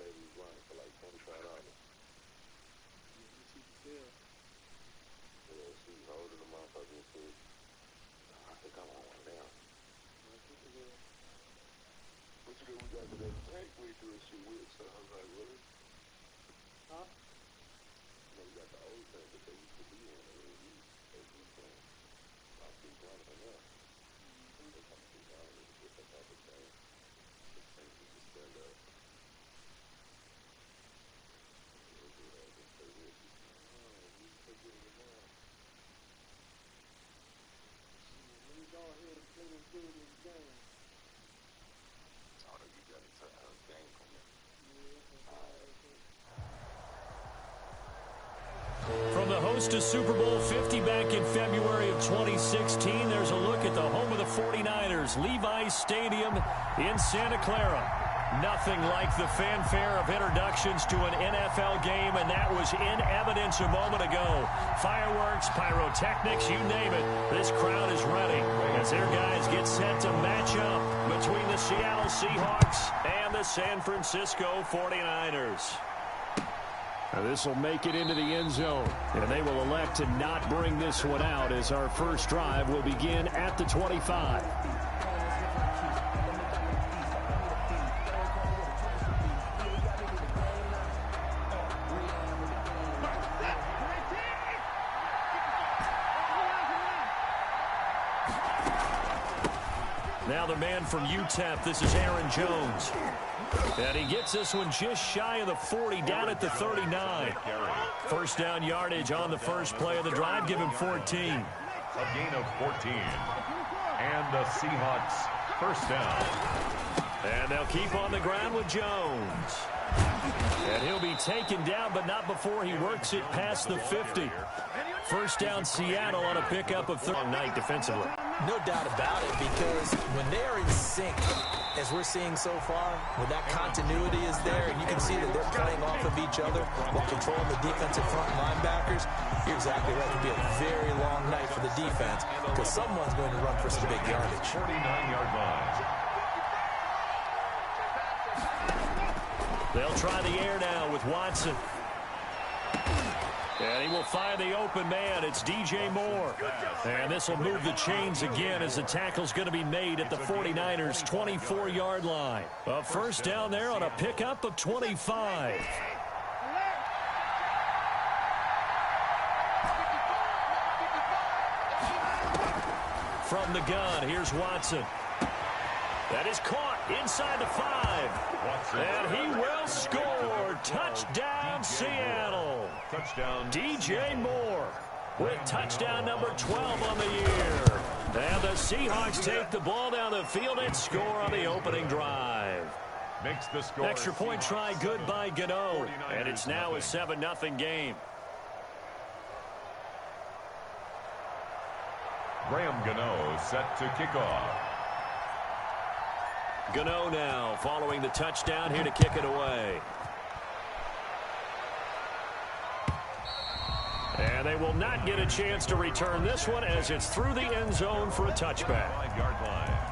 save these lines for like $25. Yeah, she holding the motherfucker and said, I think I want one now. But you know, we got to that tank way through and shit with, so I was like, really? Huh? You know, we got the old tank, but they used to be in it. They used to about $3 for now. They come $3 to get that type of tank. This tank you can stand up. We'll do that. Just say this. You take it in now. Let me go ahead and play this dude in this game. Oh, you got a game from me. From the host to Super Bowl 50 back in February of 2016, there's a look at the home of the 49ers, Levi's Stadium in Santa Clara. Nothing like the fanfare of introductions to an NFL game, and that was in evidence a moment ago. Fireworks, pyrotechnics, you name it. This crowd is ready as their guys get set to match up between the Seattle Seahawks and the San Francisco 49ers. Now this will make it into the end zone, and they will elect to not bring this one out as our first drive will begin at the 25. Now the man from UTEP, this is Aaron Jones. And he gets this one just shy of the 40, down at the 39. First down yardage on the first play of the drive. Give him 14. A gain of 14. And the Seahawks first down. And they'll keep on the ground with Jones. And he'll be taken down, but not before he works it past the 50. First down Seattle on a pickup of third night defensively. No doubt about it, because when they are in sync, as we're seeing so far, when that continuity is there, and you can see that they're playing off of each other while controlling the defensive front linebackers, you're exactly right. It could be a very long night for the defense because someone's going to run for some big yardage. 49-yard line. They'll try the air now with Watson. And he will find the open man. It's DJ Moore. And this will move the chains again as the tackle's going to be made at the 49ers' 24-yard line. A first down there on a pickup of 25. From the gun, here's Watson. That is caught inside the 5. And he will score. Touchdown, Seattle. Touchdown. DJ Moore with touchdown number 12 on the year. And the Seahawks take the ball down the field and score on the opening drive. Makes the score. Extra point try good by Gano. And it's now a 7-0 game. Graham Gano set to kick off. Gano now following the touchdown here to kick it away. And they will not get a chance to return this one as it's through the end zone for a touchback. 5-yard line.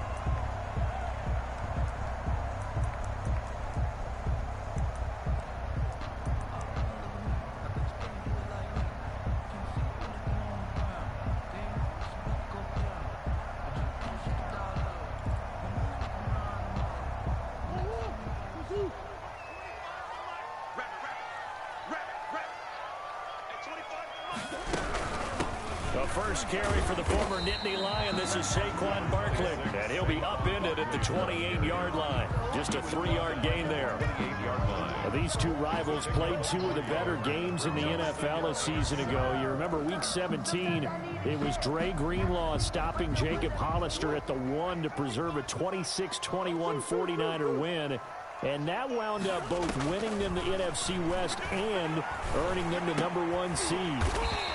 The first carry for the former Nittany Lion. This is Saquon Barkley. And he'll be upended at the 28-yard line. Just a 3-yard gain there. 28-yard line. Now, these two rivals played two of the better games in the NFL a season ago. You remember Week 17, it was Dre Greenlaw stopping Jacob Hollister at the 1 to preserve a 26-21 49er win. And that wound up both winning them the NFC West and earning them the #1 seed.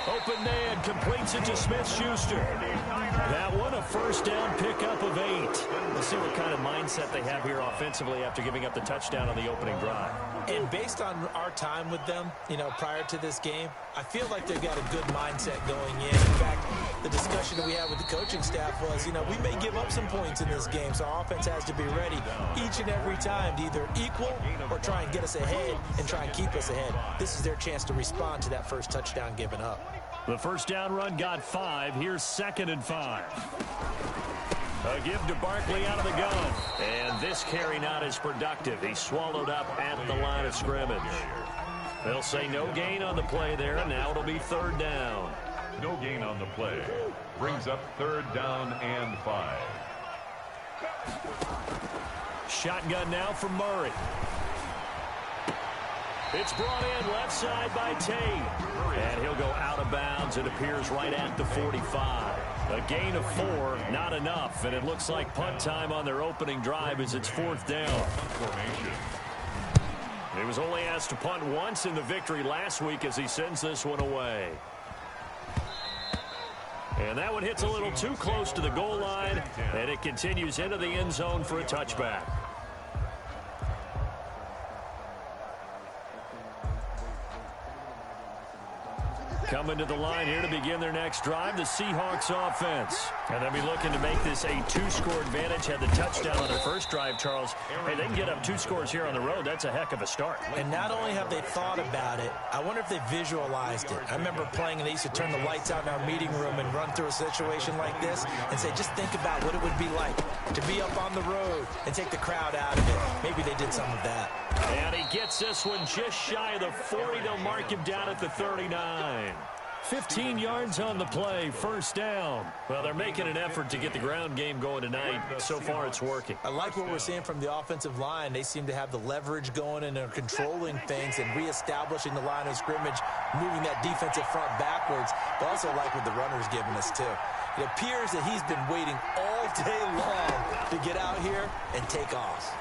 Open man completes it to Smith-Schuster. That one a first down pickup of 8. Let's see what kind of mindset they have here offensively after giving up the touchdown on the opening drive. And based on our time with them, prior to this game, I feel like they've got a good mindset going in. In fact, the discussion that we had with the coaching staff was, we may give up some points in this game, so our offense has to be ready each and every time to either equal or try and get us ahead and try and keep us ahead. This is their chance to respond to that first touchdown given up. The first down run got 5. Here's 2nd and 5. A give to Barkley out of the gun. And this carry not as productive. He's swallowed up at the line of scrimmage. They'll say no gain on the play there, and now it'll be 3rd down. No gain on the play. Brings up 3rd down and 5. Shotgun now from Murray. It's brought in left side by Tate. And he'll go out of bounds. It appears right at the 45. A gain of 4, not enough. And it looks like punt time on their opening drive as it's 4th down. He was only asked to punt once in the victory last week as he sends this one away. And that one hits a little too close to the goal line, and it continues into the end zone for a touchback. Coming to the line here to begin their next drive, the Seahawks offense. And they'll be looking to make this a 2-score advantage. Had the touchdown on their first drive, Charles. Hey, they can get up 2 scores here on the road. That's a heck of a start. And not only have they thought about it, I wonder if they visualized it. I remember playing and they used to turn the lights out in our meeting room and run through a situation like this and say, just think about what it would be like to be up on the road and take the crowd out of it. Maybe they did some of that. And he gets this one just shy of the 40. They'll mark him down at the 39. 15 yards on the play, 1st down. Well, they're making an effort to get the ground game going tonight. So far, it's working. I like what we're seeing from the offensive line. They seem to have the leverage going and are controlling things and reestablishing the line of scrimmage, moving that defensive front backwards. But also like what the runner's giving us, too. It appears that he's been waiting all day long to get out here and take off.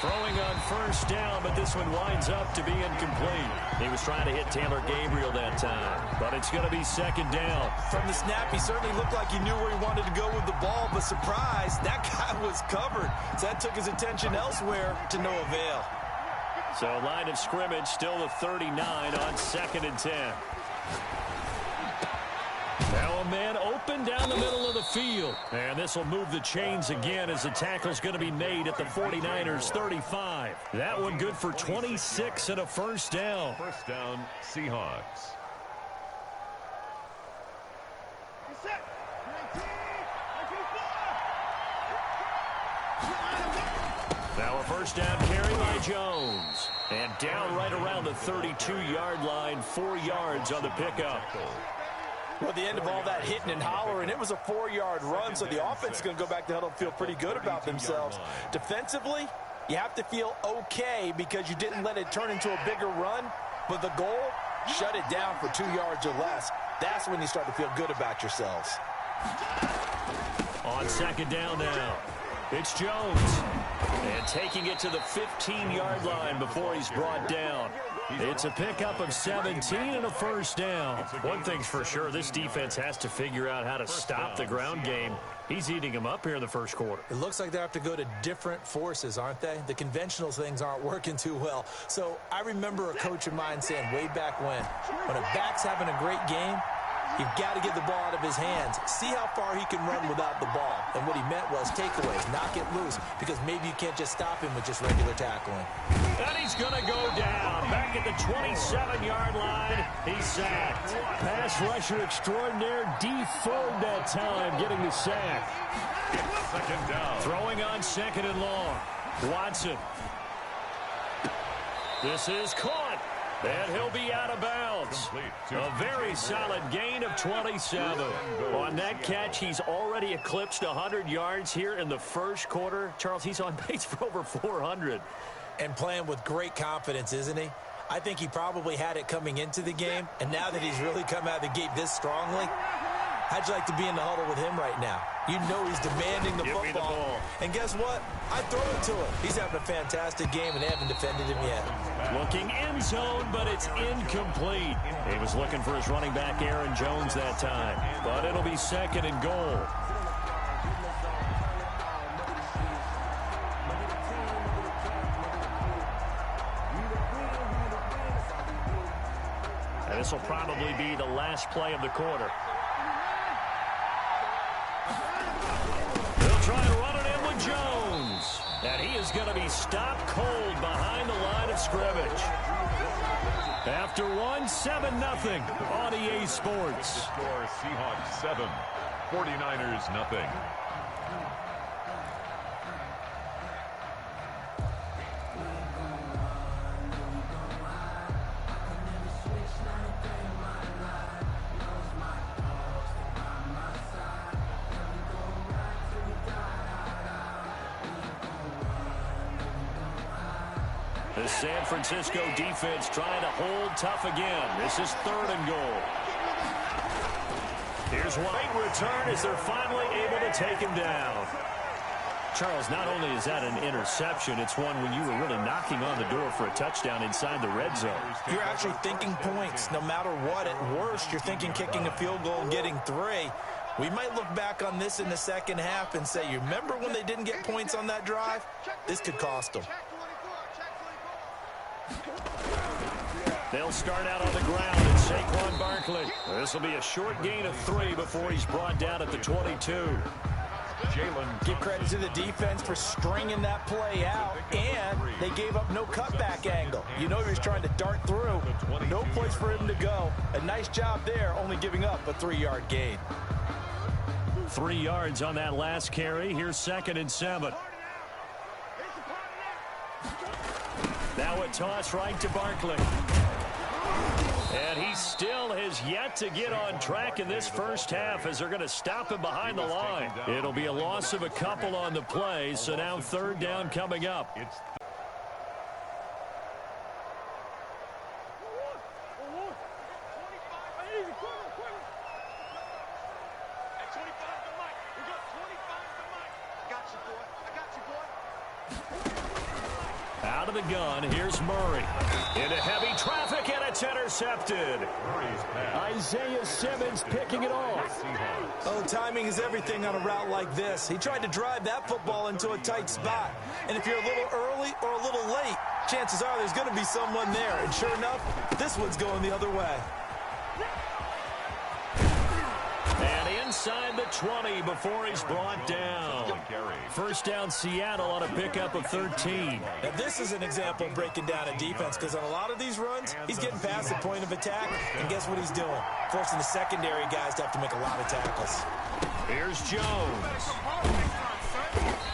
Throwing on 1st down, but this one winds up to be incomplete. He was trying to hit Taylor Gabriel that time, but it's going to be 2nd down. From the snap, he certainly looked like he knew where he wanted to go with the ball, but surprise, that guy was covered. So that took his attention elsewhere to no avail. So line of scrimmage still the 39 on 2nd and 10. Now a man open down the middle of the field. And this will move the chains again as the tackle's going to be made at the 49ers 35. That one good for 26 and a 1st down. 1st down, Seahawks. Now a 1st down carry by Jones. And down right around the 32-yard line, 4 yards on the pickup. Well, at the end of all that hitting and hollering, it was a 4-yard run, so the offense is going to go back to huddle and feel pretty good about themselves. Defensively, you have to feel okay because you didn't let it turn into a bigger run, but the goal, shut it down for 2 yards or less. That's when you start to feel good about yourselves. On 2nd down now, it's Jones. And taking it to the 15-yard line before he's brought down. It's a pickup of 17 and a 1st down. One thing's for sure, this defense has to figure out how to stop the ground game. He's eating them up here in the 1st quarter. It looks like they have to go to different forces, aren't they? The conventional things aren't working too well. So I remember a coach of mine saying way back when a back's having a great game, you've got to get the ball out of his hands. See how far he can run without the ball. And what he meant was takeaways, knock it loose, because maybe you can't just stop him with just regular tackling. And he's going to go down. Back at the 27-yard line, he's sacked. Pass rusher extraordinaire, deformed that time, getting the sack. 2nd down. Throwing on 2nd and long. Watson. This is caught. And he'll be out of bounds. A very solid gain of 27. On that catch, he's already eclipsed 100 yards here in the 1st quarter. Charles, he's on pace for over 400. And playing with great confidence, isn't he? I think he probably had it coming into the game, and now that he's really come out of the gate this strongly, how'd you like to be in the huddle with him right now? You know he's demanding the Give me the football. ball. And guess what? I throw it to him. He's having a fantastic game, and they haven't defended him yet. Looking end zone, but it's incomplete. He was looking for his running back, Aaron Jones, that time. But it'll be 2nd and goal. And this will probably be the last play of the quarter. They'll try to run it in with Jones. And he is going to be stopped cold behind the line of scrimmage. After one, 7-0 on EA Sports. Score Seahawks 7, 49ers nothing. The San Francisco defense trying to hold tough again. This is 3rd and goal. Here's White return as they're finally able to take him down. Charles, not only is that an interception, it's one when you were really knocking on the door for a touchdown inside the red zone. You're actually thinking points. No matter what, at worst, you're thinking kicking a field goal and getting 3. We might look back on this in the second half and say, you remember when they didn't get points on that drive? This could cost them. They'll start out on the ground and Saquon Barkley. This will be a short gain of 3 before he's brought down at the 22. Give credit to the defense for stringing that play out, and they gave up no cutback angle. You know he was trying to dart through. No place for him to go. A nice job there, only giving up a 3-yard gain. 3 yards on that last carry. Here's 2nd and 7. Now a toss right to Barkley. And he still has yet to get on track in this first half as they're going to stop him behind the line. It'll be a loss of a couple on the play, so now 3rd down coming up. Out of the gun, here's Murray. Into heavy traffic, and it's intercepted. Isaiah Simmons picking it off. Oh, timing is everything on a route like this. He tried to drive that football into a tight spot. And if you're a little early or a little late, chances are there's going to be someone there. And sure enough, this one's going the other way. And inside the 20 before he's brought down. First down Seattle on a pickup of 13. Now this is an example of breaking down a defense, because on a lot of these runs, he's getting past the point of attack, and guess what he's doing? Forcing the secondary guys to have to make a lot of tackles. Here's Jones.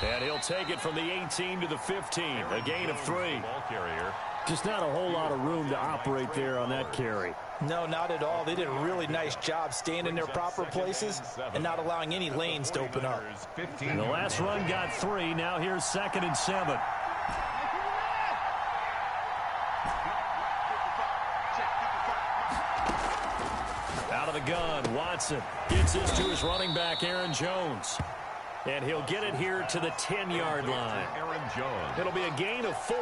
And he'll take it from the 18 to the 15. A gain of 3. Ball carrier. Just not a whole lot of room to operate there on that carry. No, not at all. They did a really nice job staying in their proper places and not allowing any lanes to open up. And the last run got 3. Now here's 2nd and 7. Out of the gun, Watson gets this to his running back, Aaron Jones. And he'll get it here to the 10-yard line. Aaron Jones. It'll be a gain of 4,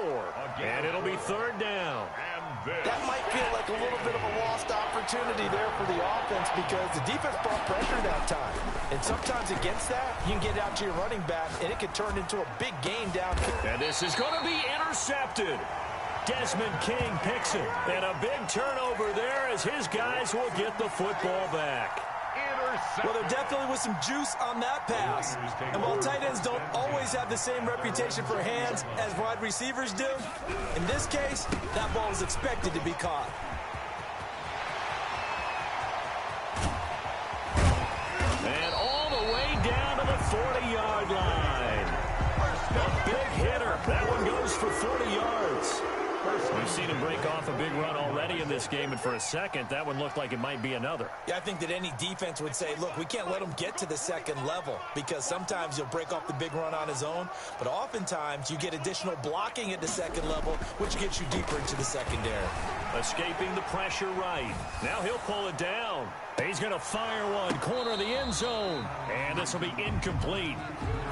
and it'll be 3rd down. That might feel like a little bit of a lost opportunity there for the offense, because the defense brought pressure that time. And sometimes against that, you can get out to your running back, and it can turn into a big gain down. And this is going to be intercepted. Desmond King picks it. And a big turnover there as his guys will get the football back. Well, there definitely was some juice on that pass. And while tight ends don't always have the same reputation for hands as wide receivers do, in this case, that ball was expected to be caught. And all the way down to the 40-yard line. A big hitter. That one goes for 40 yards. We've seen him break off a big run already in this game, and for a second, that one looked like it might be another. Yeah, I think that any defense would say, look, we can't let him get to the second level, because sometimes he'll break off the big run on his own, but oftentimes you get additional blocking at the second level, which gets you deeper into the secondary. Escaping the pressure right. Now he'll pull it down. He's going to fire one, corner of the end zone, and this will be incomplete.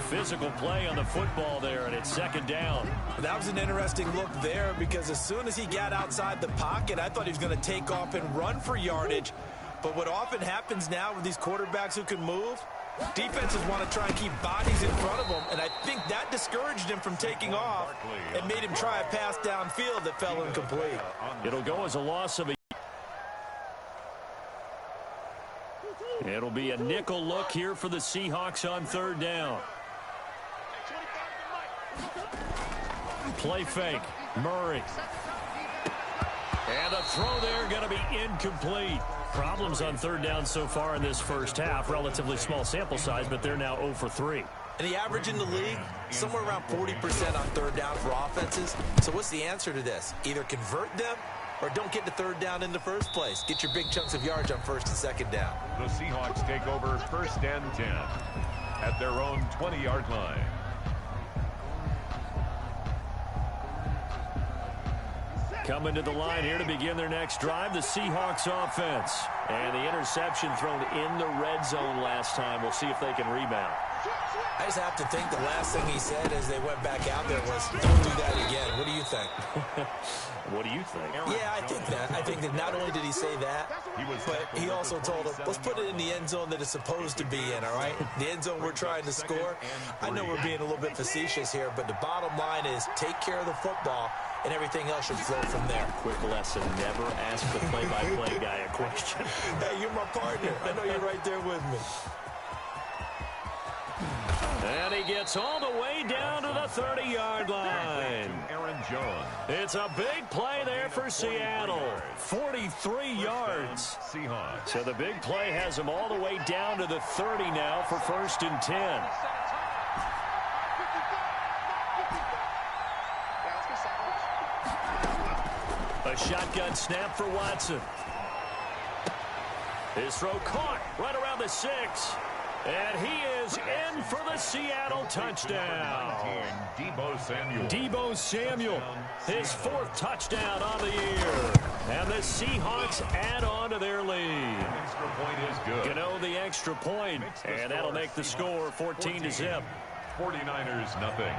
Physical play on the football there, and it's 2nd down. That was an interesting look there, because as soon as he got outside the pocket, I thought he was going to take off and run for yardage. But what often happens now with these quarterbacks who can move, defenses want to try and keep bodies in front of them, and I think that discouraged him from taking off and made him try a pass downfield that fell incomplete. It'll go as a loss of a... It'll be a nickel look here for the Seahawks on third down. Play fake. Murray. And a throw there going to be incomplete. Problems on third down so far in this first half. Relatively small sample size, but they're now 0 for 3. And the average in the league, somewhere around 40% on third down for offenses. So what's the answer to this? Either convert them or don't get to third down in the first place. Get your big chunks of yards on first and second down. The Seahawks take over first and 10 at their own 20-yard line. Coming to the line here to begin their next drive, the Seahawks offense. And the interception thrown in the red zone last time. We'll see if they can rebound. I just have to think the last thing he said as they went back out there was, don't do that again. What do you think? What do you think? Yeah, I think that. I think that not only did he say that, but he also told them, let's put it in the end zone that it's supposed to be in, all right? The end zone we're trying to score. I know we're being a little bit facetious here, but the bottom line is take care of the football, and everything else should flow from there. Quick lesson, never ask the play-by-play guy a question. Hey, you're my partner. I know you're right there with me. And he gets all the way down to the 30-yard line. Aaron Jones. It's a big play there for Seattle. 43 yards. Seahawks. So the big play has him all the way down to the 30 now for first and 10. A shotgun snap for Watson. His throw caught right around the 6. And he is in for the Seattle touchdown. Deebo Samuel, his 4th touchdown on the year. And the Seahawks add on to their lead. Extra point is good. Gano the extra point, and that'll make the score 14-0. 49ers nothing.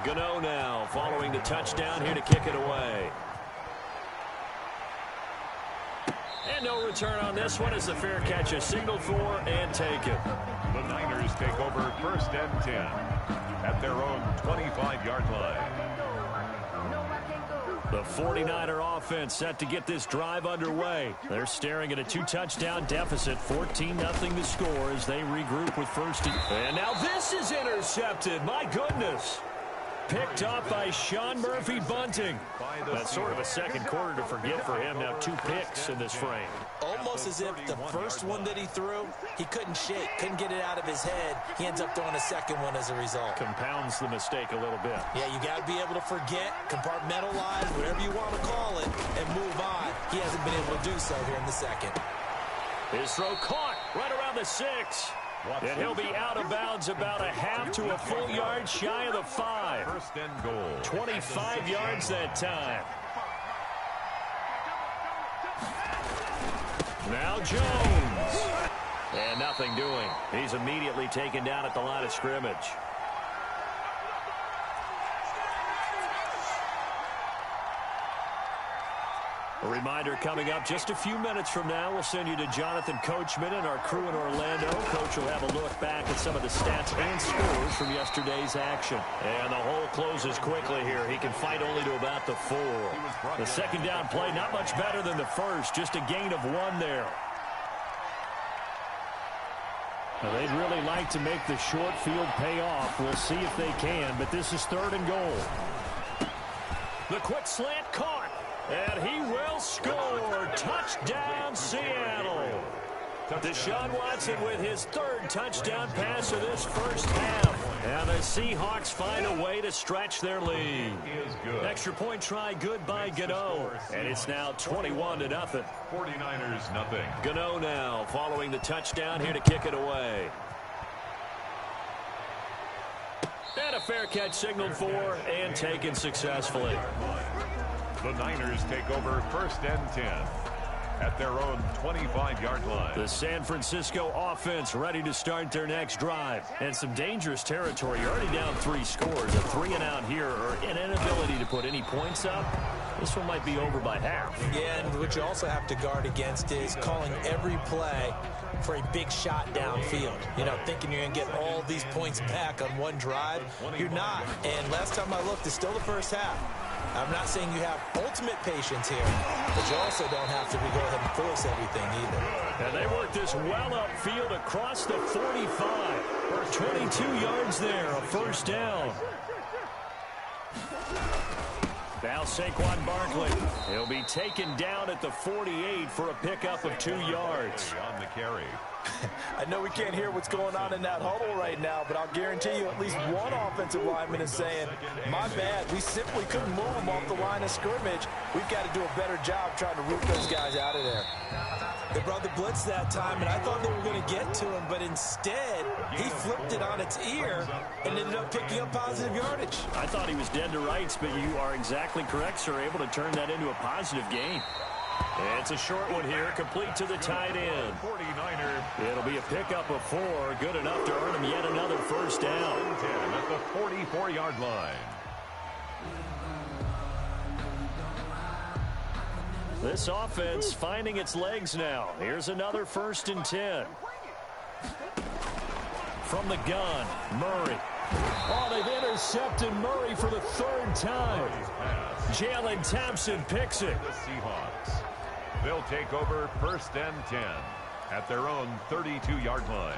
Gano now following the touchdown here to kick it away. And no return on this one as the fair catch is signaled for and taken. The Niners take over first and 10 at their own 25-yard line. The 49er offense set to get this drive underway. They're staring at a 2-touchdown deficit, 14-0 to score as they regroup with first. And now this is intercepted. My goodness. Picked off by Sean Murphy Bunting. That's sort of a second quarter to forget for him. Now 2 picks in this frame. Almost as if the first one that he threw, he couldn't shake, couldn't get it out of his head. He ends up throwing a second one as a result. Compounds the mistake a little bit. Yeah, you got to be able to forget, compartmentalize, whatever you want to call it, and move on. He hasn't been able to do so here in the second. His throw caught right around the 6. And he'll be out of bounds about a half to a full yard shy of the 5. First and goal. 25 yards that time. Now Jones. And nothing doing. He's immediately taken down at the line of scrimmage. A reminder coming up just a few minutes from now. We'll send you to Jonathan Coachman and our crew in Orlando. Coach will have a look back at some of the stats and scores from yesterday's action. And the hole closes quickly here. He can fight only to about the 4. The second down play, not much better than the first. Just a gain of 1 there. Now, they'd really like to make the short field pay off. We'll see if they can, but this is 3rd and goal. The quick slant caught. And he will score. Touchdown, Seattle. Deshaun Watson with his 3rd touchdown pass of this first half. And the Seahawks find a way to stretch their lead. Extra point try good by Gano. And it's now 21-0. 49ers nothing. Gano now following the touchdown here to kick it away. And a fair catch signaled for and taken successfully. The Niners take over first and 10 at their own 25-yard line. The San Francisco offense ready to start their next drive. And some dangerous territory. You're already down 3 scores. A 3-and-out here or an inability to put any points up. This one might be over by half. Yeah, and what you also have to guard against is calling every play for a big shot downfield. You know, thinking you're going to get all these points back on one drive. You're not. And last time I looked, it's still the first half. I'm not saying you have ultimate patience here, but you also don't have to go ahead and force everything either. And they work this well upfield across the 45. 22 yards there, a first down. Now Saquon Barkley. He'll be taken down at the 48 for a pickup of 2 yards. On the carry. I know we can't hear what's going on in that huddle right now, but I'll guarantee you at least one offensive lineman is saying, my bad, we simply couldn't move them off the line of scrimmage. We've got to do a better job trying to root those guys out of there. They brought the blitz that time, and I thought they were going to get to him, but instead, he flipped it on its ear and ended up picking up positive yardage. I thought he was dead to rights, but you are exactly correct, sir, able to turn that into a positive gain. It's a short one here, complete to the tight end. 49er. It'll be a pickup of 4, good enough to earn him yet another first down. 10 at the 44-yard line. This offense finding its legs now. Here's another 1st and 10. From the gun, Murray. Oh, they've intercepted Murray for the 3rd time. Jalen Thompson picks it. The Seahawks. They'll take over 1st and 10 at their own 32-yard line.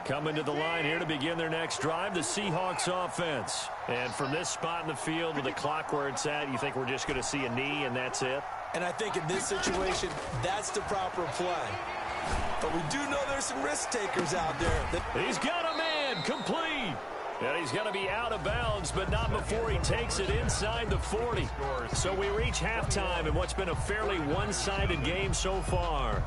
Coming to the line here to begin their next drive, the Seahawks offense. And from this spot in the field with the clock where it's at, you think we're just going to see a knee and that's it? And I think in this situation, that's the proper play. But we do know there's some risk takers out there. He's got a man, complete. And he's going to be out of bounds, but not before he takes it inside the 40. So we reach halftime in what's been a fairly one-sided game so far.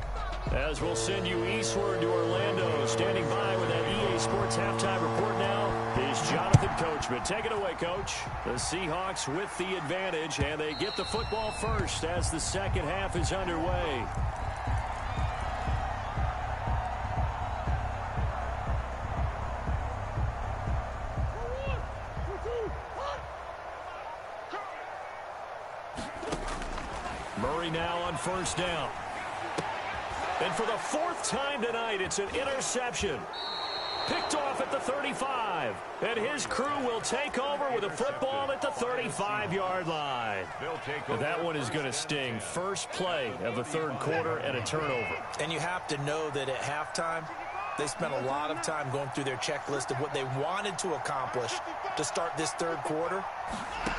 As we'll send you eastward to Orlando. Standing by with that EA Sports halftime report now is Jonathan Coachman. Take it away, Coach. The Seahawks with the advantage, and they get the football first as the second half is underway. Murray now on first down. And for the 4th time tonight, it's an interception. Picked off at the 35. And his crew will take over with a football at the 35-yard line. That one is going to sting. First play of the 3rd quarter and a turnover. And you have to know that at halftime, they spent a lot of time going through their checklist of what they wanted to accomplish to start this 3rd quarter.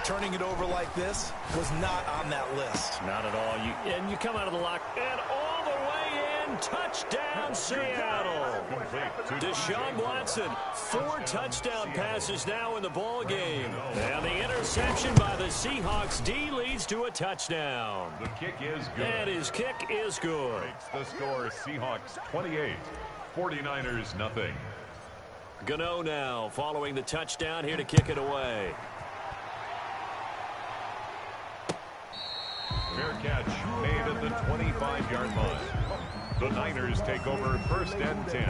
Turning it over like this was not on that list. Not at all. And you come out of the lock and all the way in. Touchdown, Seattle. Deshaun Watson, 4 touchdown passes now in the ball game. And the interception by the Seahawks D leads to a touchdown. The kick is good. And his kick is good. Makes the score Seahawks 28, 49ers nothing. Gano now following the touchdown here to kick it away. Fair catch made at the 25-yard line. The Niners take over 1st and 10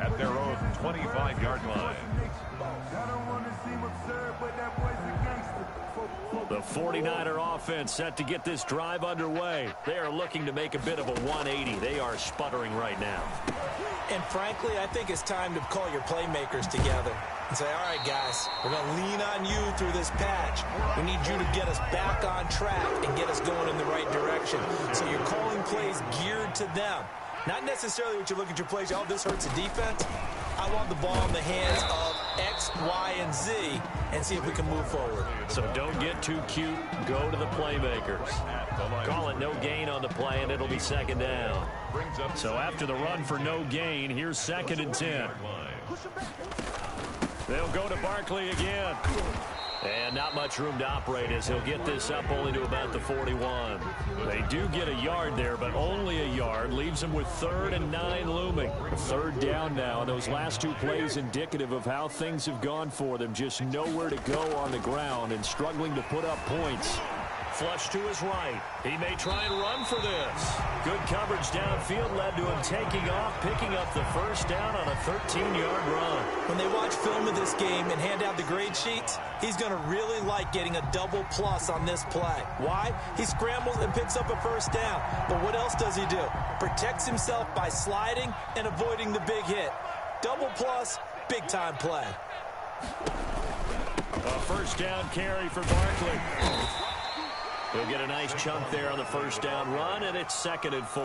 at their own 25-yard line. The 49er offense set to get this drive underway. They are looking to make a bit of a 180. They are sputtering right now. And frankly, I think it's time to call your playmakers together and say, all right, guys, we're going to lean on you through this patch. We need you to get us back on track and get us going in the right direction. So you're calling plays geared to them. Not necessarily what you look at your plays, oh, this hurts the defense. I want the ball in the hands of X, Y, and Z and see if we can move forward. So don't get too cute. Go to the playmakers. Call it no gain on the play, and it'll be 2nd down. So after the run for no gain, here's 2nd and 10. They'll go to Barkley again. And not much room to operate as he'll get this up only to about the 41. They do get a yard there, but only a yard. Leaves them with 3rd and 9 looming. 3rd down now. Those last 2 plays indicative of how things have gone for them. Just nowhere to go on the ground and struggling to put up points. Flush to his right. He may try and run for this. Good coverage downfield led to him taking off, picking up the first down on a 13-yard run. When they watch film of this game and hand out the grade sheets, he's going to really like getting a double plus on this play. Why? He scrambles and picks up a first down. But what else does he do? Protects himself by sliding and avoiding the big hit. Double plus, big-time play. A first down carry for Barkley. He'll get a nice chunk there on the first down run, and it's 2nd and 4.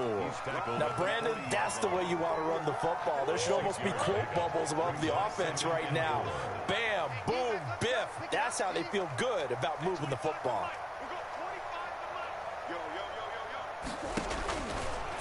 Now, Brandon, that's the way you want to run the football. There should almost be quote bubbles above the offense right now. Bam, boom, biff. That's how they feel good about moving the football.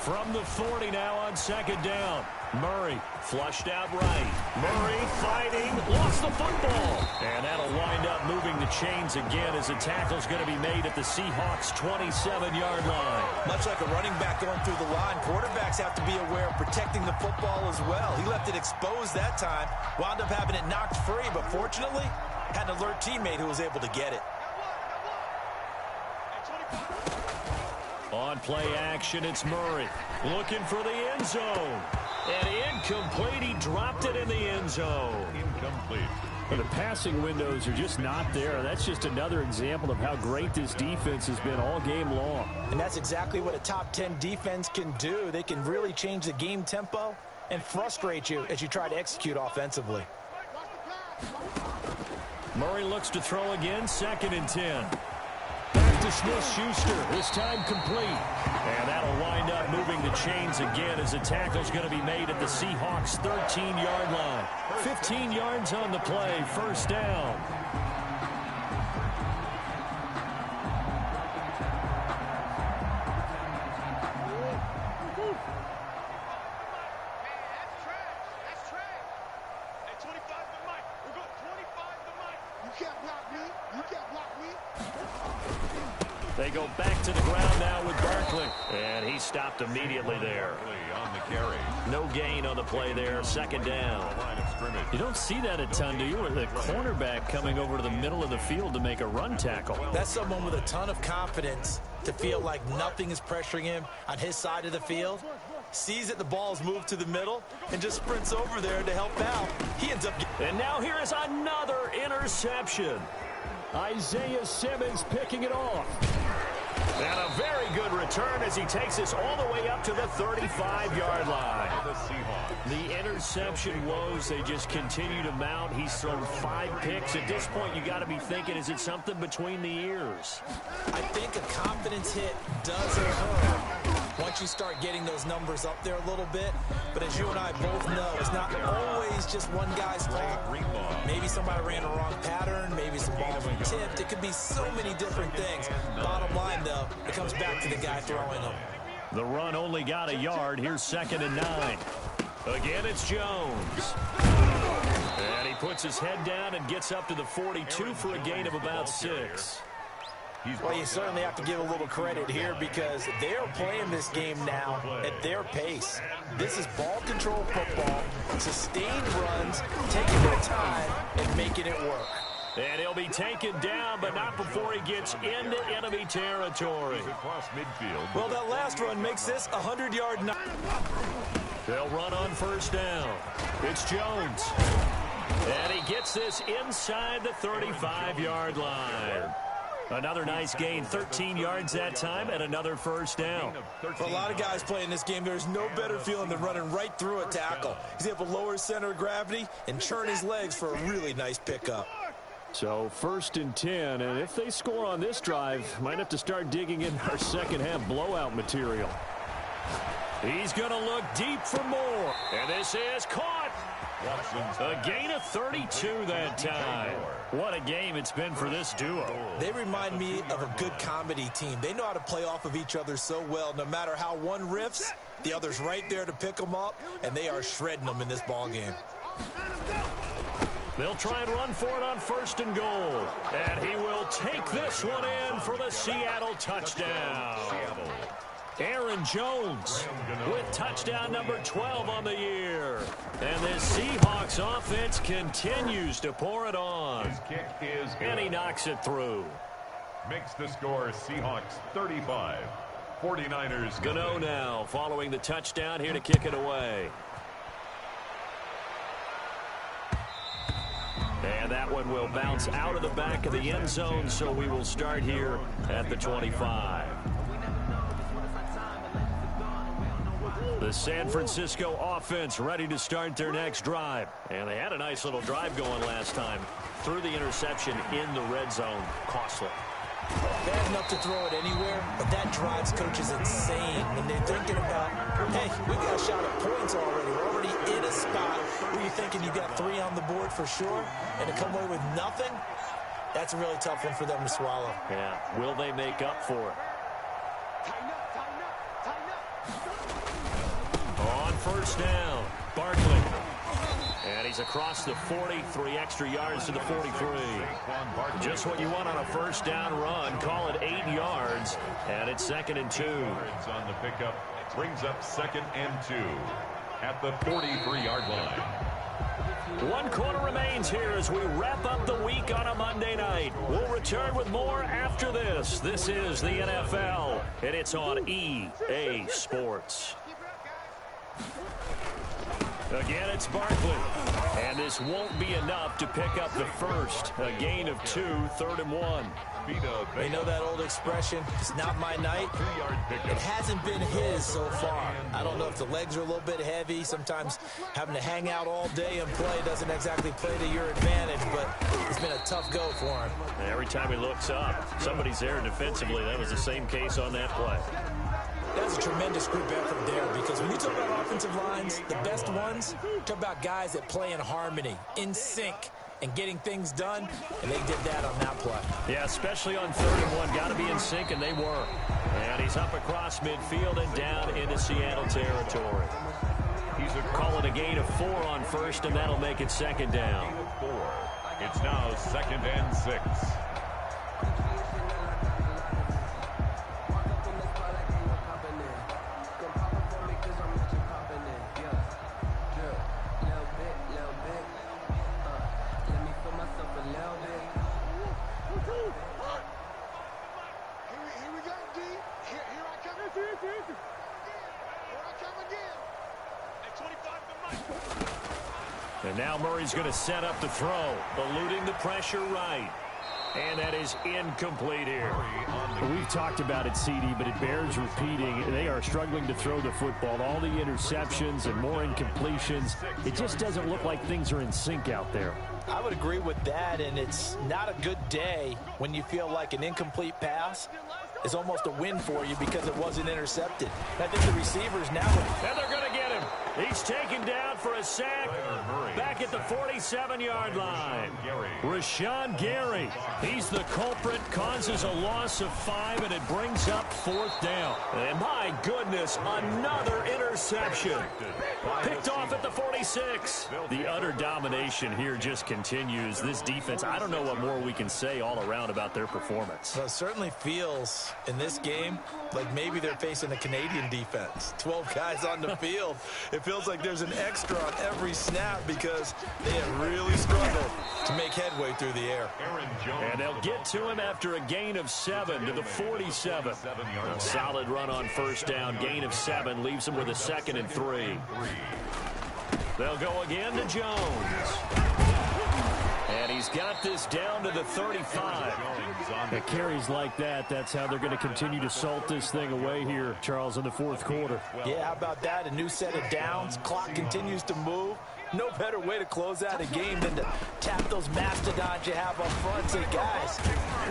From the 40 now on 2nd down. Murray flushed out right. Murray fighting, lost the football. And that'll wind up moving the chains again as the tackle's going to be made at the Seahawks' 27-yard line. Much like a running back going through the line, quarterbacks have to be aware of protecting the football as well. He left it exposed that time, wound up having it knocked free, but fortunately, had an alert teammate who was able to get it. On play action, it's Murray looking for the end zone. And incomplete. He dropped it in the end zone. Incomplete. But the passing windows are just not there. That's just another example of how great this defense has been all game long. And that's exactly what a top 10 defense can do. They can really change the game tempo and frustrate you as you try to execute offensively. Murray looks to throw again, 2nd and 10. Back to Smith-Schuster, this time complete. And that'll wind up moving the chains again as the tackle's going to be made at the Seahawks' 13-yard line. 15 yards on the play, first down. They go back to the ground now with Barkley. And he stopped immediately there. On the carry. No gain on the play there. 2nd down. You don't see that a ton, do you? With a cornerback coming over to the middle of the field to make a run tackle. That's someone with a ton of confidence to feel like nothing is pressuring him on his side of the field. Sees that the ball's moved to the middle and just sprints over there to help out. He ends up And now here is another interception. Isaiah Simmons picking it off. And a very good return as he takes this all the way up to the 35-yard line. The interception woes, they just continue to mount. He's thrown 5 picks. At this point, you got to be thinking, is it something between the ears? I think a confidence hit does occur once you start getting those numbers up there a little bit. But as you and I both know, it's not always just one guy's fault. Maybe somebody ran a wrong pattern. Maybe some balls were tipped. It could be so many different things. Bottom line, though, it comes back to the guy throwing them. The run only got a yard. Here's 2nd and 9. Again, it's Jones. And he puts his head down and gets up to the 42 for a gain of about 6. Well, you certainly have to give a little credit here because they're playing this game now at their pace. This is ball control football, sustained runs, taking their time and making it work. And he'll be taken down, but not before he gets into enemy territory. Across midfield. Well, that last run makes this a 100-yard night. They'll run on first down. It's Jones. And he gets this inside the 35-yard line. Another nice gain, 13 yards that time, and another first down. For a lot of guys playing this game, there's no better feeling than running right through a tackle. He's able to lower his center of gravity and churn his legs for a really nice pickup. So 1st and 10, and if they score on this drive, might have to start digging in our second-half blowout material. He's going to look deep for more, and this is caught. A gain of 32 that time. What a game it's been for this duo. They remind me of a good comedy team. They know how to play off of each other so well. No matter how one riffs, the other's right there to pick them up, and they are shredding them in this ball game. They'll try and run for it on 1st and goal. And he will take this one in for the Seattle touchdown. Aaron Jones with touchdown number 12 on the year. And this Seahawks offense continues to pour it on. And he knocks it through. makes the score Seahawks 35, 49ers. Gano now following the touchdown here to kick it away. And that one will bounce out of the back of the end zone, so we will start here at the 25. The San Francisco offense ready to start their next drive. And they had a nice little drive going last time. Threw the interception in the red zone. Costly. Bad enough to throw it anywhere, but that drives coaches insane when they're thinking about, hey, we got a shot at points already. We're already in a spot where you're thinking you got 3 on the board for sure, and to come away with nothing, that's a really tough one for them to swallow. Yeah, will they make up for it? On first down, Barkley. And he's across the 40, 3 extra yards to the 43. Just what you want on a first down run. Call it 8 yards, and it's 2nd and 2. On the pickup brings up 2nd and 2 at the 43-yard line. 1 quarter remains here as we wrap up the week on a Monday night. We'll return with more after this. This is the NFL, and it's on EA Sports. Again, it's Barkley. And this won't be enough to pick up the first. A gain of 2, 3rd and 1. They know that old expression, it's not my night. It hasn't been his so far. I don't know if the legs are a little bit heavy. Sometimes having to hang out all day and play doesn't exactly play to your advantage, but it's been a tough go for him. And every time he looks up, somebody's there defensively. That was the same case on that play. That's a tremendous group effort there, because when you talk about offensive lines, the best ones, talk about guys that play in harmony, in sync, and getting things done, and they did that on that play. Yeah, especially on 3rd and 1. Got to be in sync, and they were. And he's up across midfield and down into Seattle territory. Call it a gain of 4 on first, and that'll make it 2nd down. It's now 2nd and 6. And now Murray's going to set up the throw, eluding the pressure right. And that is incomplete here. We've talked about it, CD, but it bears repeating. They are struggling to throw the football. All the interceptions and more incompletions. It just doesn't look like things are in sync out there. I would agree with that, and it's not a good day when you feel like an incomplete pass is almost a win for you because it wasn't intercepted. And I think the receivers now... And they're going to get him. He's taken down for a sack back at the 47-yard line. Rashawn Gary, he's the culprit, causes a loss of 5, and it brings up 4th down. And my goodness, another interception. Picked off at the 46. The utter domination here just continues. This defense, I don't know what more we can say all around about their performance. Well, it certainly feels in this game like maybe they're facing a Canadian defense. 12 guys on the field. It feels like there's an extra on every snap because they have really struggled to make headway through the air. And they'll get to him after a gain of 7 to the 47. A solid run on first down. Gain of 7 leaves him with a 2nd and 3. They'll go again to Jones. And he's got this down to the 35. The carries like that, that's how they're going to continue to salt this thing away here, Charles, in the 4th quarter. Yeah, how about that? A new set of downs. Clock continues to move. No better way to close out a game than to tap those mastodons you have up front and say, guys,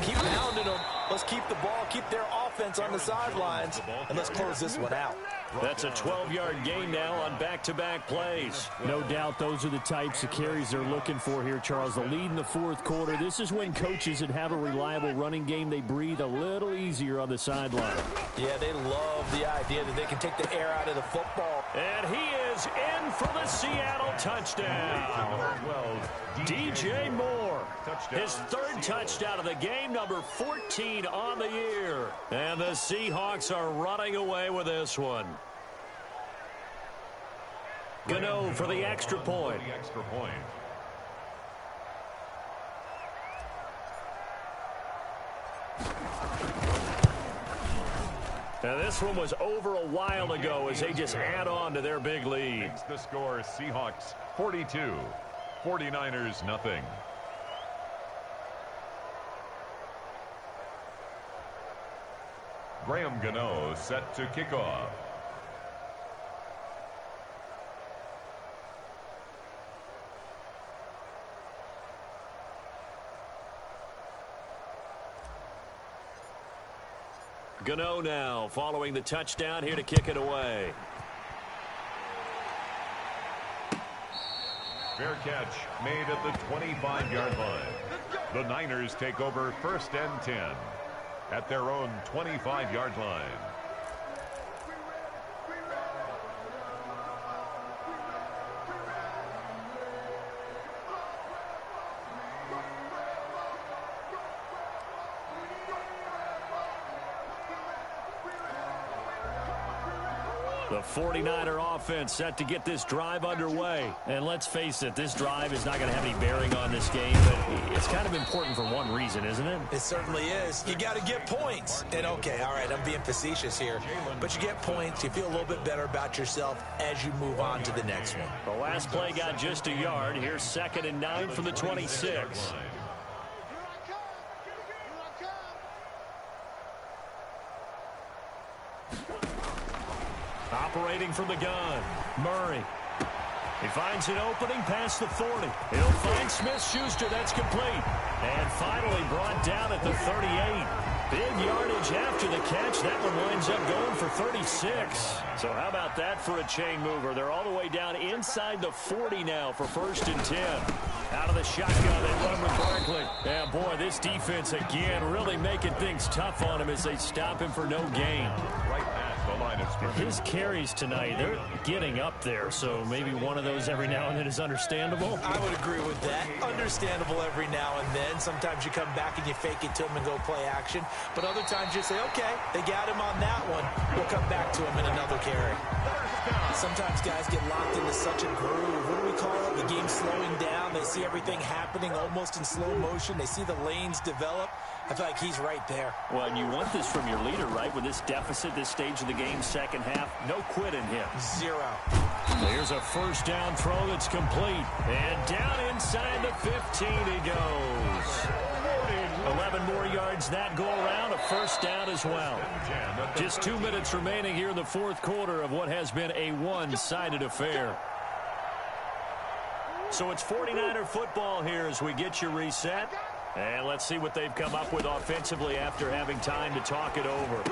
keep pounding them. Let's keep the ball, keep their offense on the sidelines, and let's close this one out. That's a 12-yard gain now on back-to-back plays. No doubt those are the types of carries they're looking for here, Charles. The lead in the 4th quarter. This is when coaches that have a reliable running game, they breathe a little easier on the sideline. Yeah, they love the idea that they can take the air out of the football. And he is in for the Seattle touchdown. DJ Moore, his 3rd touchdown of the game, number 14 on the year. And the Seahawks are running away with this one. Gano for the extra point. Now, this one was over a while ago as they just add on to their big lead. Makes the score Seahawks 42, 49ers nothing. Graham Gano set to kick off. Gano now following the touchdown here to kick it away. Fair catch made at the 25-yard line. The Niners take over 1st and 10 at their own 25-yard line. The 49er offense set to get this drive underway. And let's face it, this drive is not going to have any bearing on this game, but it's kind of important for one reason, isn't it? It certainly is. You got to get points. And okay, all right, I'm being facetious here, but you get points, you feel a little bit better about yourself as you move on to the next one. The last play got just a yard. Here's 2nd and 9 from the 26. Operating from the gun, Murray. He finds an opening past the 40. He'll find Smith-Schuster. That's complete. And finally brought down at the 38. Big yardage after the catch. That one winds up going for 36. So how about that for a chain mover? They're all the way down inside the 40 now for 1st and 10. Out of the shotgun, they run with Barkley. Yeah, boy, this defense again really making things tough on him as they stop him for no gain. Right past the line of scrimmage. His carries tonight, they're getting up there, so maybe one of those every now and then is understandable. I would agree with that. Understandable every now and then. Sometimes you come back and you fake it to him and go play action. But other times you say, okay, they got him on that one. We'll come back to him in another carry. Sometimes guys get locked into such a groove. What do we call it? The game's slowing down. They see everything happening almost in slow motion. They see the lanes develop. I feel like he's right there. Well, and you want this from your leader, right? With this deficit, this stage of the game, second half, no quit in him. Zero. There's a 1st down throw that's complete. And down inside the 15 he goes. 11 more yards that go around, a 1st down as well. Just 2 minutes remaining here in the 4th quarter of what has been a one-sided affair. So it's 49er football here as we get you reset. And let's see what they've come up with offensively after having time to talk it over.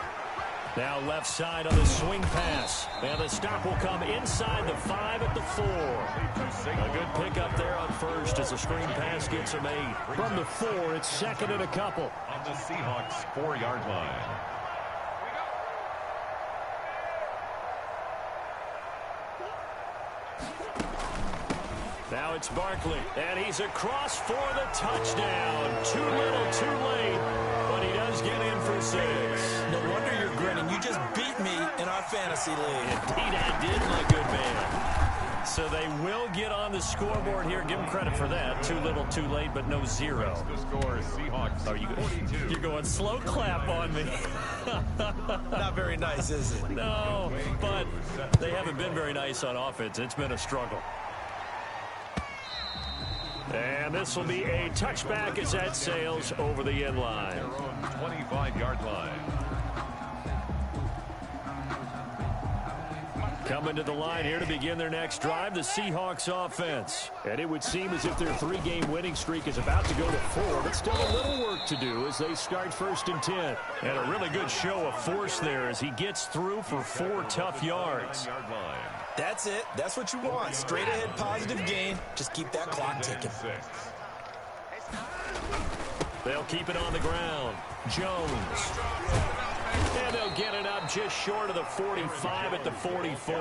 Now left side on the swing pass. And the stop will come inside the 5 at the 4. A good pickup there on 1st as the screen pass gets him 8. From the 4, it's 2nd and a couple. On the Seahawks 4-yard line. Now it's Barkley, and he's across for the touchdown. Too little, too late, but he does get in for 6. No wonder you're grinning. You just beat me in our fantasy league. Indeed I did, my good man. So they will get on the scoreboard here. Give them credit for that. Too little, too late, but no 0. The score Seahawks 42. You're going slow clap on me. Not very nice, is it? No, but they haven't been very nice on offense. It's been a struggle. And this will be a touchback as that sails over the end line. Their own 25-yard line. Coming to the line here to begin their next drive, the Seahawks offense. And it would seem as if their 3-game winning streak is about to go to 4, but still a little work to do as they start 1st and 10. And a really good show of force there as he gets through for 4 tough yards. That's it. That's what you want. Straight ahead positive gain. Just keep that clock ticking. They'll keep it on the ground. Jones. And they'll get it up just short of the 45 at the 44.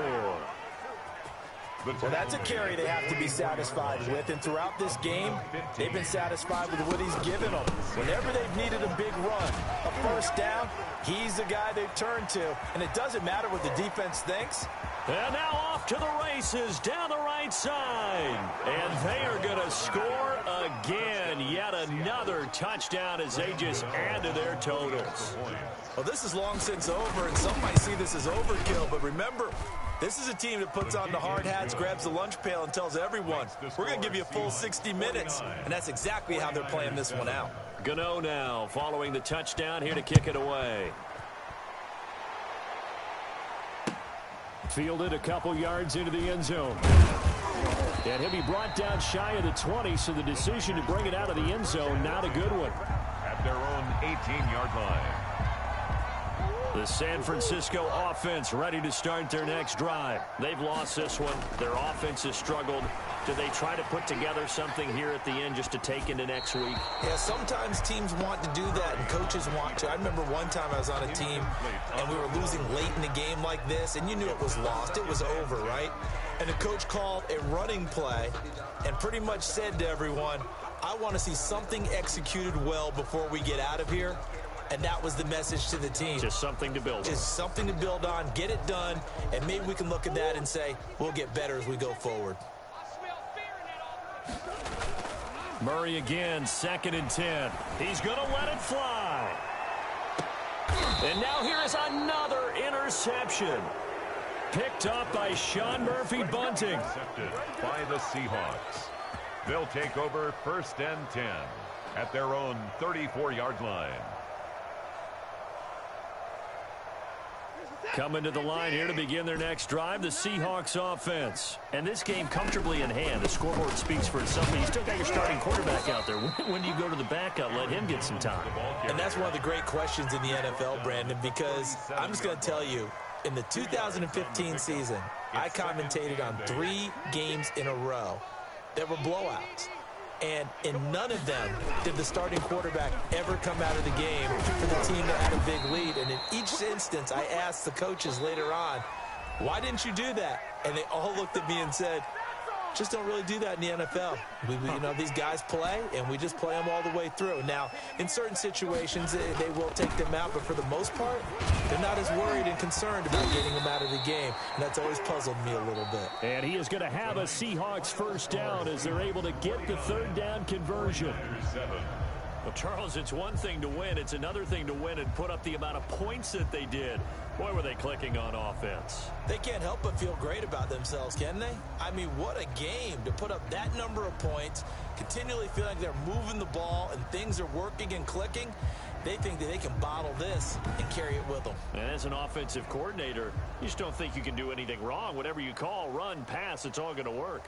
Well, that's a carry they have to be satisfied with. And throughout this game, they've been satisfied with what he's given them. Whenever they've needed a big run, a 1st down, he's the guy they've turned to. And it doesn't matter what the defense thinks. And now off to the races down the right side. And they are going to score again. Yet another touchdown as they just add to their totals. Well, this is long since over, and some might see this as overkill. But remember, this is a team that puts on the hard hats, grabs the lunch pail, and tells everyone, we're going to give you a full 60 minutes. And that's exactly how they're playing this one out. Gano now following the touchdown here to kick it away. Fielded a couple yards into the end zone. And he'll be brought down shy of the 20, so the decision to bring it out of the end zone, not a good one. At their own 18-yard line. The San Francisco offense ready to start their next drive. They've lost this one. Their offense has struggled. Do they try to put together something here at the end just to take into next week? Yeah, sometimes teams want to do that and coaches want to. I remember one time I was on a team and we were losing late in a game like this, and you knew it was lost. It was over, right? And the coach called a running play and pretty much said to everyone, I want to see something executed well before we get out of here. And that was the message to the team. Just something to build on. Just something to build on, get it done, and maybe we can look at that and say, we'll get better as we go forward. Murray again, 2nd and 10. He's going to let it fly. And now here is another interception. Picked up by Sean Murphy Bunting. Intercepted by the Seahawks. They'll take over 1st and 10 at their own 34-yard line. Coming to the line here to begin their next drive, the Seahawks offense. And this game comfortably in hand. The scoreboard speaks for itself, but you still got your starting quarterback out there. When do you go to the backup, let him get some time? And that's one of the great questions in the NFL, Brandon, because I'm just going to tell you, in the 2015 season, I commentated on 3 games in a row that were blowouts. And in none of them did the starting quarterback ever come out of the game for the team that had a big lead. And in each instance, I asked the coaches later on, why didn't you do that? And they all looked at me and said, just don't really do that in the NFL. You know, these guys play, and we just play them all the way through. Now, in certain situations, they will take them out, but for the most part, they're not as worried and concerned about getting them out of the game, and that's always puzzled me a little bit. And he is going to have a Seahawks first down as they're able to get the 3rd down conversion. Well, Charles, it's one thing to win. It's another thing to win and put up the amount of points that they did. Boy, were they clicking on offense. They can't help but feel great about themselves, can they? I mean, what a game to put up that number of points, continually feel like they're moving the ball and things are working and clicking. They think that they can bottle this and carry it with them. And as an offensive coordinator, you just don't think you can do anything wrong. Whatever you call, run, pass, it's all going to work.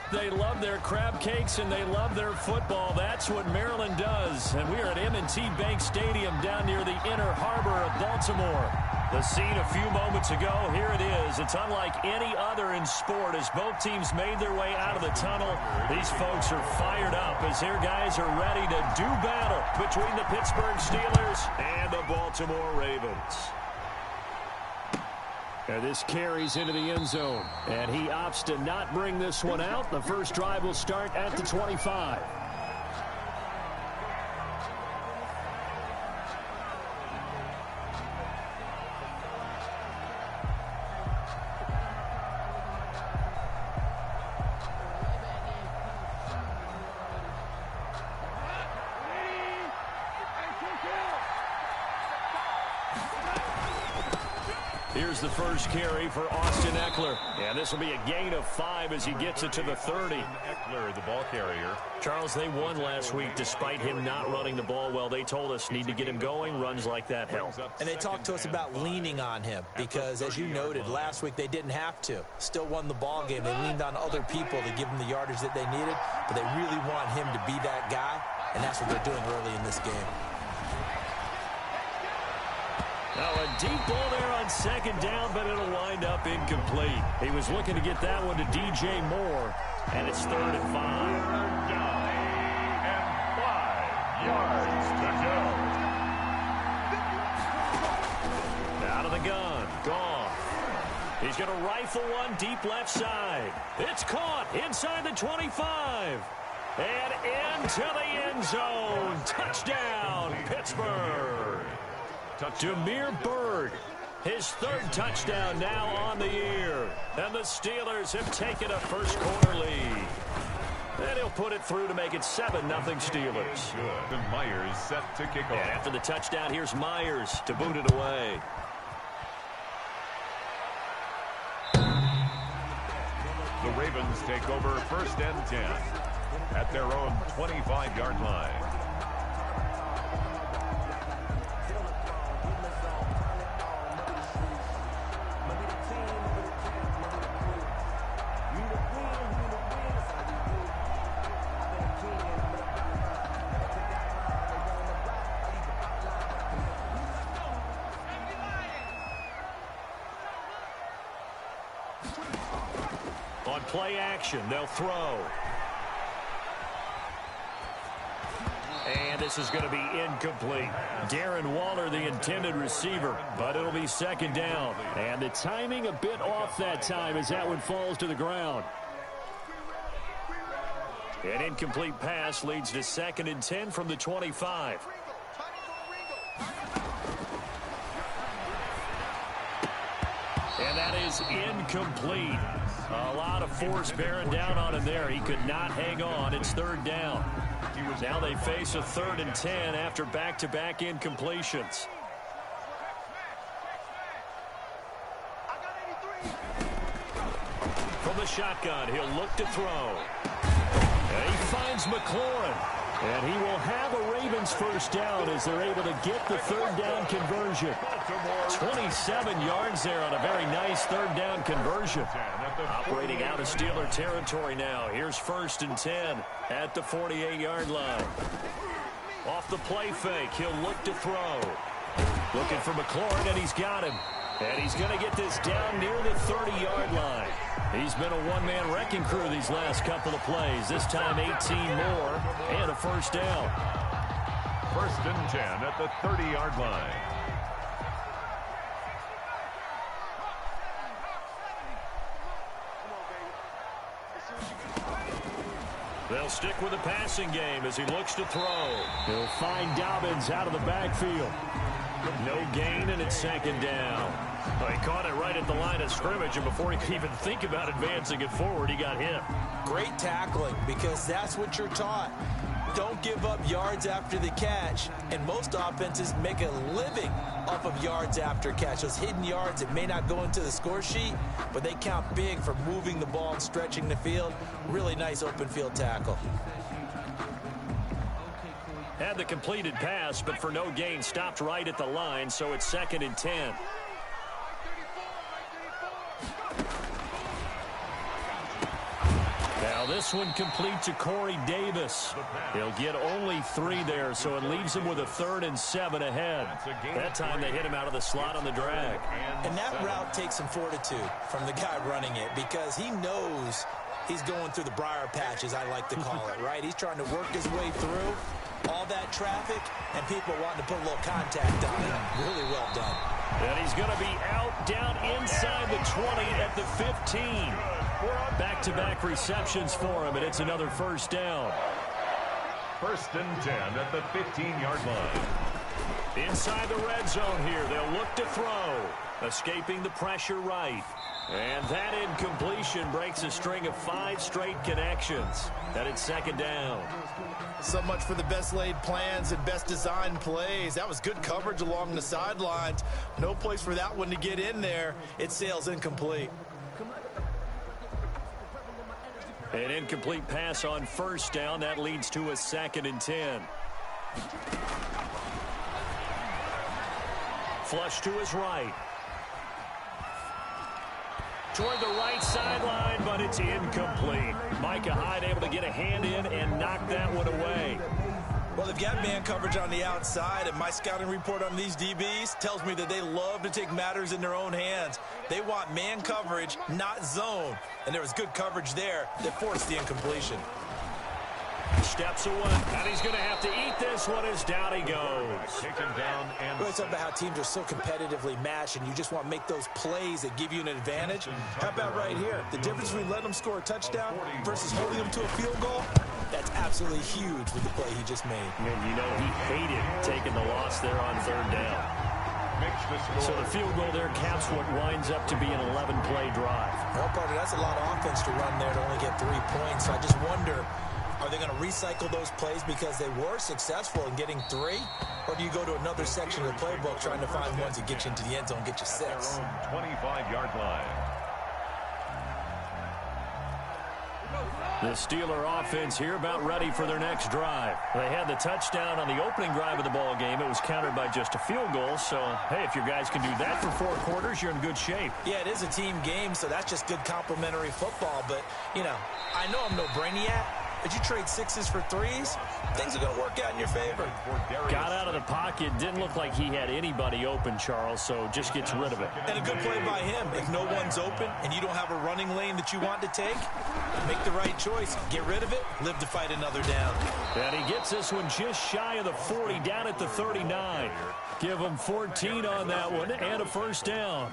They love their crab cakes and they love their football. That's what Maryland does. And we are at M&T Bank Stadium down near the Inner Harbor of Baltimore. The scene a few moments ago, here it is. It's unlike any other in sport as both teams made their way out of the tunnel. These folks are fired up as their guys are ready to do battle between the Pittsburgh Steelers and the Baltimore Ravens. And this carries into the end zone. And he opts to not bring this one out. The first drive will start at the 25. Here's the first carry for Austin Eckler. And this will be a gain of 5 as he gets it to the 30. Eckler, the ball carrier. Charles, they won last week despite him not running the ball well. They told us need to get him going. Runs like that help. And they talked to us about leaning on him because, as you noted, last week they didn't have to. Still won the ball game. They leaned on other people to give them the yardage that they needed, but they really want him to be that guy, and that's what they're doing early in this game. Now a deep ball there on second down, but it'll wind up incomplete. He was looking to get that one to DJ Moore, and it's 3rd and 5. Down and 5 yards to go. Out of the gun, Goff. He's going to rifle one deep left side. It's caught inside the 25. And into the end zone. Touchdown, Pittsburgh. Damiere Byrd, his 3rd touchdown now on the year. And the Steelers have taken a first-quarter lead. And he'll put it through to make it 7-0 Steelers. Good. And Myers set to kick off. And after the touchdown, here's Myers to boot it away. The Ravens take over 1st and 10 at their own 25-yard line. On play action, they'll throw. And this is going to be incomplete. Darren Waller, the intended receiver, but it'll be 2nd down. And the timing a bit off that time as that one falls to the ground. An incomplete pass leads to 2nd and 10 from the 25. And that is incomplete. A lot of force bearing down on him there. He could not hang on. It's 3rd down. Now they face a 3rd and 10 after back-to-back incompletions. From the shotgun, he'll look to throw. And he finds McLaurin. And he will have a Ravens first down as they're able to get the 3rd down conversion. 27 yards there on a very nice 3rd down conversion. Operating out of Steeler territory now. Here's 1st and 10 at the 48-yard line. Off the play fake, he'll look to throw. Looking for McLaurin, and he's got him. And he's going to get this down near the 30-yard line. He's been a one-man wrecking crew these last couple of plays. This time 18 more and a first down. 1st and 10 at the 30-yard line. They'll stick with the passing game as he looks to throw. He'll find Dobbins out of the backfield. No gain, and it's 2nd down. Well, he caught it right at the line of scrimmage, and before he could even think about advancing it forward, he got hit. Great tackling, because that's what you're taught. Don't give up yards after the catch, and most offenses make a living off of yards after catch. Those hidden yards that may not go into the score sheet, but they count big for moving the ball and stretching the field. Really nice open field tackle. Had the completed pass, but for no gain, stopped right at the line, so it's 2nd and 10. Now This one complete to Corey Davis. He'll get only 3 there, so it leaves him with a 3rd and 7 ahead. That time they hit him out of the slot on the drag. And that route takes some fortitude from the guy running it because he knows he's going through the briar patch, as I like to call it, right? He's trying to work his way through all that traffic and people wanting to put a little contact on it. Really well done. And he's going to be out down inside the 20 at the 15. Back-to-back receptions for him, and it's another first down. 1st and 10 at the 15-yard line. Inside the red zone here, they'll look to throw. Escaping the pressure right. And that incompletion breaks a string of 5 straight connections. And it's 2nd down. So much for the best laid plans and best designed plays. That was good coverage along the sidelines. No place for that one to get in there. It sails incomplete. An incomplete pass on 1st down. That leads to a 2nd and 10. Flush to his right. Toward the right sideline, but it's incomplete. Micah Hyde able to get a hand in and knock that one away. Well, they've got man coverage on the outside, and my scouting report on these DBs tells me that they love to take matters in their own hands. They want man coverage, not zone. And there was good coverage there that forced the incompletion. Steps away, and he's going to have to eat this one as down he goes. Taken down and We're talking about how teams are so competitively matched, and you just want to make those plays that give you an advantage. How about right here? The difference between letting them score a touchdown versus holding them to a field goal, that's absolutely huge with the play he just made. And you know he hated taking the loss there on 3rd down. So the field goal there caps what winds up to be an 11-play drive. Well, partner, that's a lot of offense to run there to only get 3 points. So I just wonder, are they going to recycle those plays because they were successful in getting 3? Or do you go to another section of the playbook trying to find ones that get you into the end zone, get you 6? 25-yard line. The Steeler offense here about ready for their next drive. They had the touchdown on the opening drive of the ball game. It was countered by just a field goal. So, hey, if your guys can do that for 4 quarters, you're in good shape. Yeah, it is a team game, so that's just good complimentary football. But, you know, I know I'm no brainiac. But you trade 6s for 3s, things are going to work out in your favor. Got out of the pocket. Didn't look like he had anybody open, Charles, so just gets rid of it. And a good play by him. If no one's open and you don't have a running lane that you want to take, make the right choice. Get rid of it. Live to fight another down. And he gets this one just shy of the 40, down at the 39. Give him 14 on that one and a first down.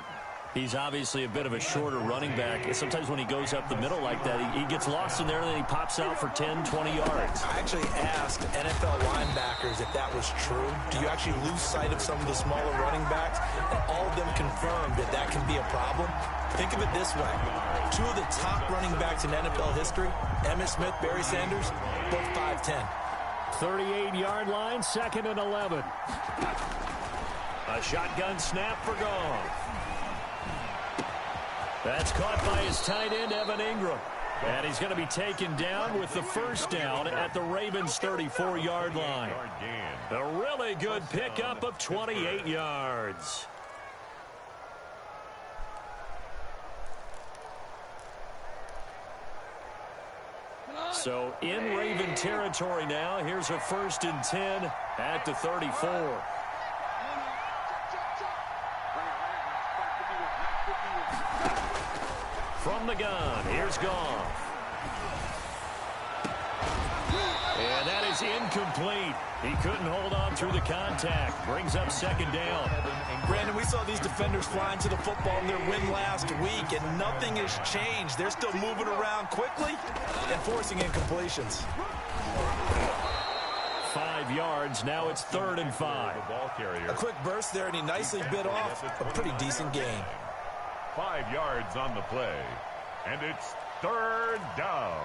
He's obviously a bit of a shorter running back. Sometimes when he goes up the middle like that, he gets lost in there and then he pops out for 10, 20 yards. I actually asked NFL linebackers if that was true. Do you actually lose sight of some of the smaller running backs? And all of them confirmed that that can be a problem. Think of it this way. 2 of the top running backs in NFL history, Emmitt Smith, Barry Sanders, both 5'10". 38-yard line, 2nd and 11. A shotgun snap for Goff. That's caught by his tight end, Evan Ingram. And he's going to be taken down with the first down at the Ravens' 34-yard line. A really good pickup of 28 yards. So in Raven territory now. Here's a 1st and 10 at the 34. From the gun, here's Goff. And that is incomplete. He couldn't hold on through the contact. Brings up 2nd down. Brandon, we saw these defenders flying to the football in their win last week, and nothing has changed. They're still moving around quickly and forcing incompletions. 5 yards. Now it's 3rd and 5. A quick burst there, and he nicely bit off a pretty decent gain. 5 yards on the play, and it's 3rd down.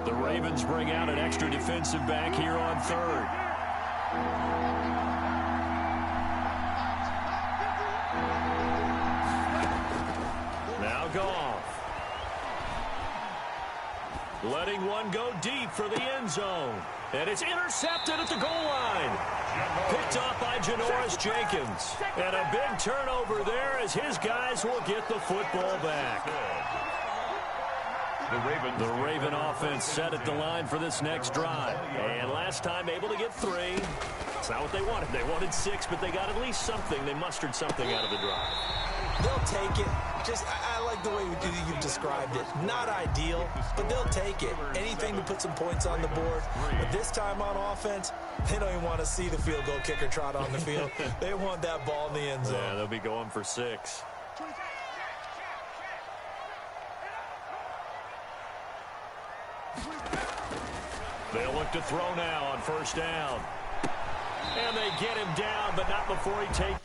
The Ravens bring out an extra defensive back here on 3rd. Now Goff. Letting one go deep for the end zone. And it's intercepted at the goal line. Picked off by Janoris Jenkins. And a big turnover there as his guys will get the football back. The Raven offense set at the line for this next drive. And last time able to get 3. It's not what they wanted. They wanted 6, but they got at least something. They mustered something out of the drive. They'll take it. I like the way you've described it. Not ideal, but they'll take it. Anything to put some points on the board. But this time on offense, they don't even want to see the field goal kicker trot on the field. They want that ball in the end zone. Yeah, they'll be going for 6. They'll look to throw now on first down. And they get him down, but not before he takes